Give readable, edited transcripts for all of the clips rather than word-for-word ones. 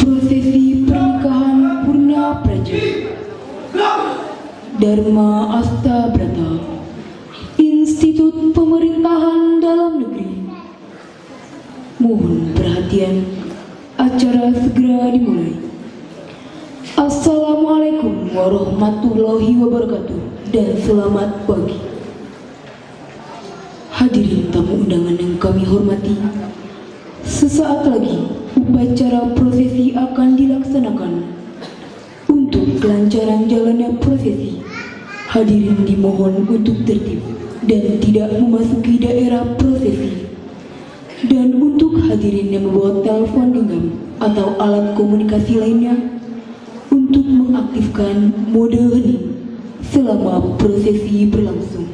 Prosesi pernikahan Purna Praja Dharma Astabrata Institut Pemerintahan Dalam Negeri. Mohon perhatian, acara segera dimulai. Assalamualaikum warahmatullahi wabarakatuh dan selamat pagi. Hadirin tamu undangan yang kami hormati, sesaat lagi upacara prosesi akan dilaksanakan. Untuk kelancaran jalannya prosesi, hadirin dimohon untuk tertib dan tidak memasuki daerah prosesi. Dan untuk hadirin yang membawa telepon genggam atau alat komunikasi lainnya, untuk mengaktifkan mode hening selama prosesi berlangsung.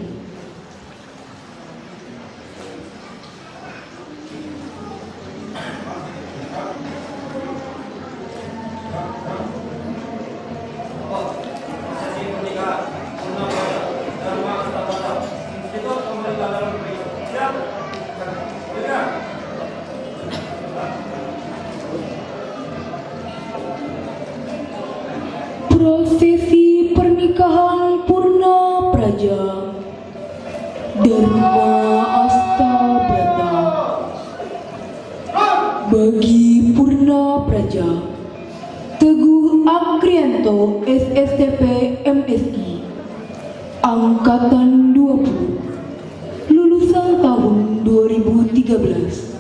Prosesi pernikahan Purna Praja Dharma Astabrata bagi Purna Praja Teguh Akrianto SSTP MSI Angkatan 20 lulusan tahun 2013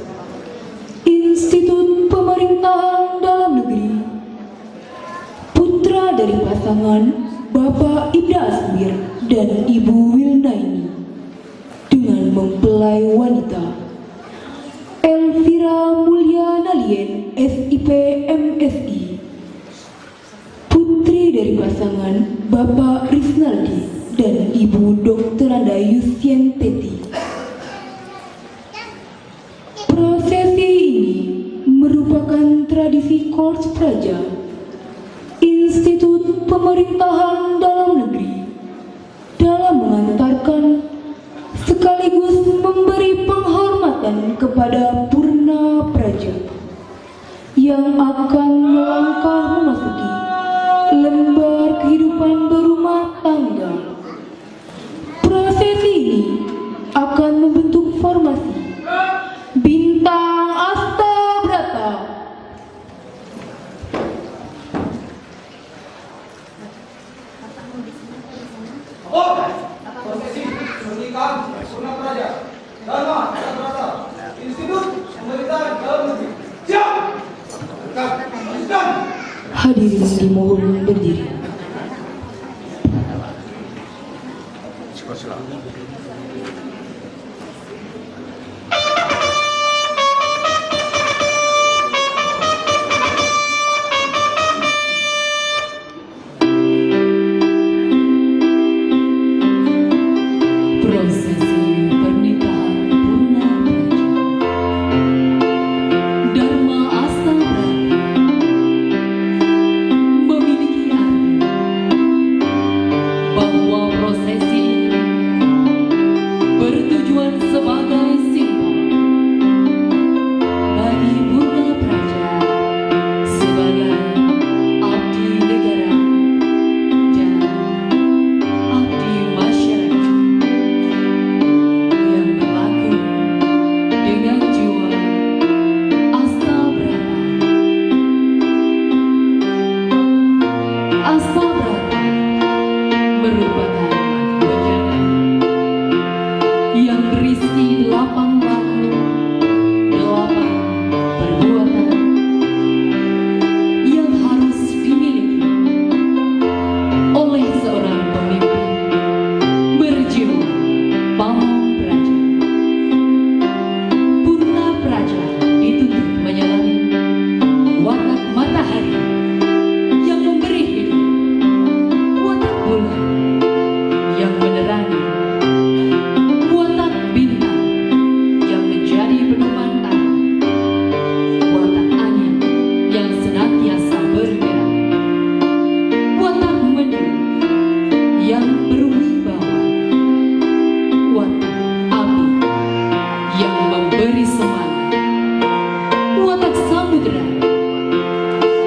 Institut Pemerintahan Dalam Negeri, putra dari pasangan Bapak Ibda Asmir dan Ibu Wilnaini dengan mempelai wanita Elvira Mulya Nalien SIP MSI, putri dari pasangan Bapak Risnaldi dan Ibu Dr. Anda Yusien Teti. Prosesi ini merupakan tradisi Kors Praja Institut Pemerintahan Dalam Negeri dalam mengantarkan sekaligus memberi penghormatan kepada Purna Praja yang akan melangkah memasuki lembar kehidupan berumah tangga. Prosesi ini akan membentuk formasi Bintang Astabrata. Prosesi pernikahan Purna Praja Dharma Astabrata Institut Pemerintahan Dalam Negeri. Siap! Hadirin dimohon berdiri. Memiliki arti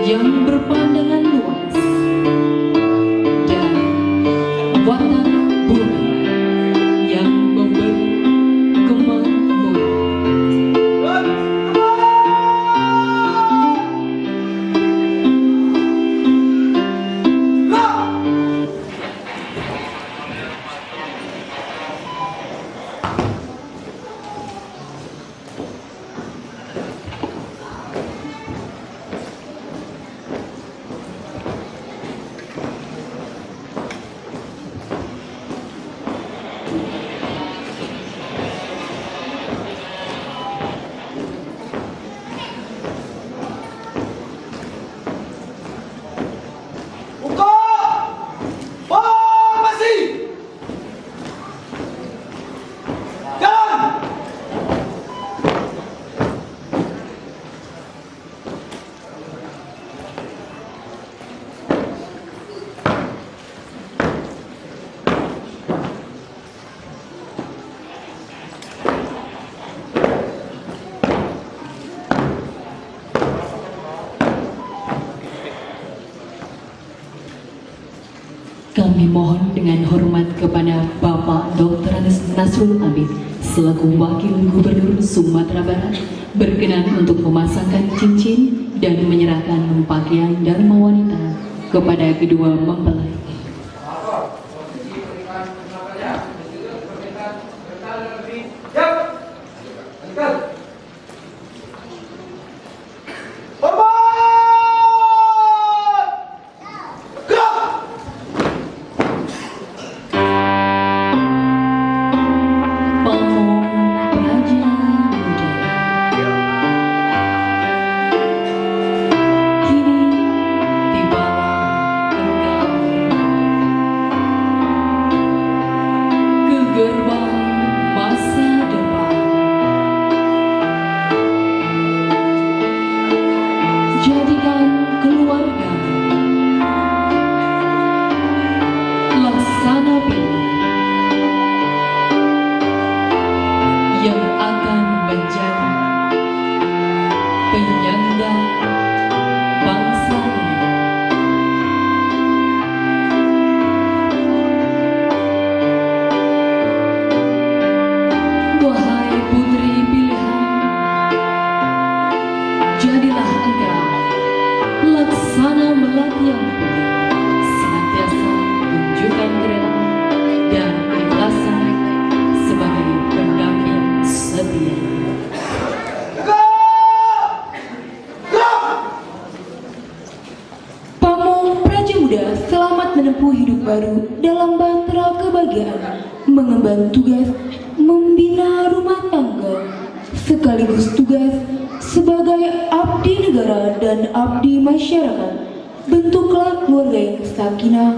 yang berpandangan luas dan watak bumi yang memberi kemakmuran. Buka formasi. Jalan. Kami mohon dengan hormat kepada Bapak Dr. Nasrul Amin selaku Wakil Gubernur Sumatera Barat berkenan untuk memasangkan cincin dan menyerahkan pakaian dharma wanita kepada kedua mempelai. Jadilah engkau laksana melati yang putih, senantiasa tunjukkan kerelaan dan keikhlasan sebagai pendamping setia. Pamong Praja Muda selamat menempuh hidup baru dalam bahtera kebahagiaan, mengemban tugas membina rumah tangga sekaligus tugas sebagai abdi negara dan abdi masyarakat. Bentuklah keluarga yang sakinah,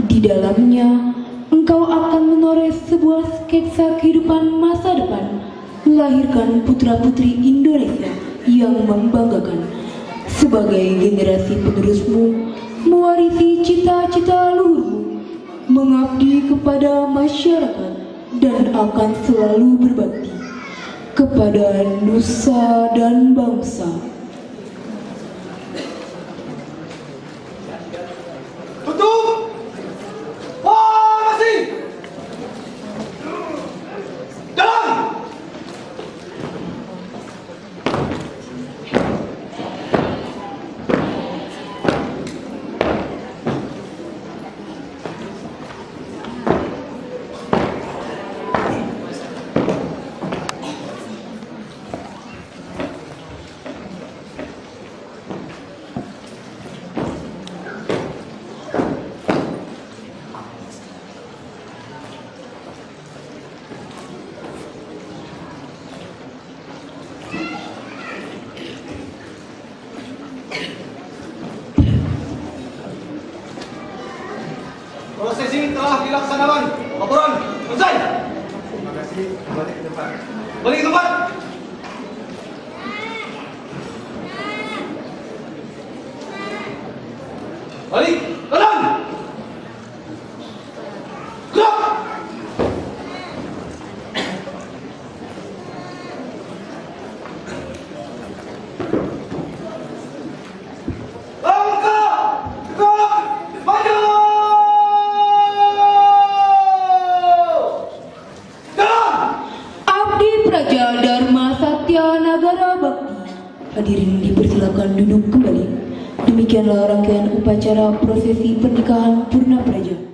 di dalamnya engkau akan menoreh sebuah sketsa kehidupan masa depan, melahirkan putra-putri Indonesia yang membanggakan. Sebagai generasi penerusmu, mewarisi cita-cita luhurmu, mengabdi kepada masyarakat dan akan selalu berbakti kepada nusa dan bangsa. Tutup formasi. Jalan. Prosesi telah dilaksanakan. Laporan selesai. Terima kasih. Balik ke tempat. Balik ke tempat. Balik. Kanan. Gerak. Hadirin dipersilakan duduk kembali. Demikianlah rangkaian upacara prosesi pernikahan Purna Praja.